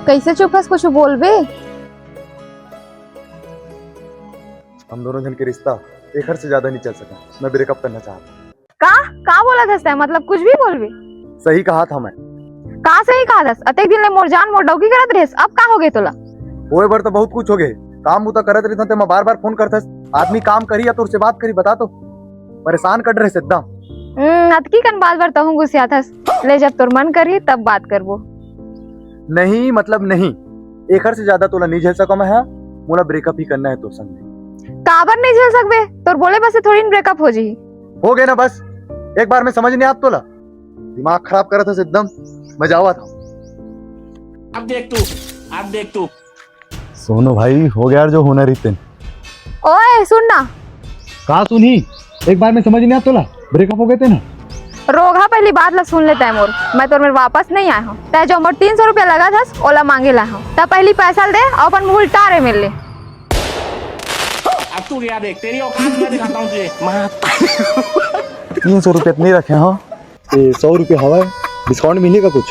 कैसे चुप हस, कुछ बोलबे? हम दोनों जन के रिश्ता एक हर से ज्यादा नहीं चल सका। मैं ब्रेकअप करना चाहता। का बोला था? मतलब कुछ भी बोलबे? सही कहा था मैं। का सही कहा दस? अतेक दिन ले मोर जान मोर डौकी करत रहिस, अब का हो गए तोला? ओए बर तो बहुत कुछ हो गए। काम वो तो करत रही था, मैं बार बार फोन करता। आदमी काम करी या तो उससे बात करी, बता तो। परेशान कर रहे से एकदम। अतकी कन बात बार तहूं गुस्सा थस। ले जब तोर मन करी तब बात करबो। नहीं मतलब नहीं, एक हर से ज्यादा तोला नहीं झेल सका मैं। है मोला ब्रेकअप ही करना है तो संग में। काबर नहीं झेल सकबे? तोर बोले बस से थोड़ी ब्रेकअप हो जी। हो गए ना बस, एक बार में समझ नहीं आता तोला। दिमाग खराब कर रहा था एकदम। मैं जावा था। अब देख तू। सोनू भाई हो गया यार जो होना रही। ओए सुन ना। कहा सुनी? एक बार में समझ नहीं आता तोला। ब्रेकअप हो गए थे ना। रोगा पहली बात ला सुन लेता है मोर। मैं तोर में वापस नहीं आया हूँ। तय जो मोर 300 रुपया लगा था ओला मांगे ला हूँ। तब पहली पैसा दे और अपन मुंह उल्टा रे मिल ले। अब तू क्या देख, तेरी औकात मैं दिखाता हूँ तुझे। 300 रुपये नहीं रखे। हाँ 100 रुपये हवा है, डिस्काउंट मिलेगा कुछ?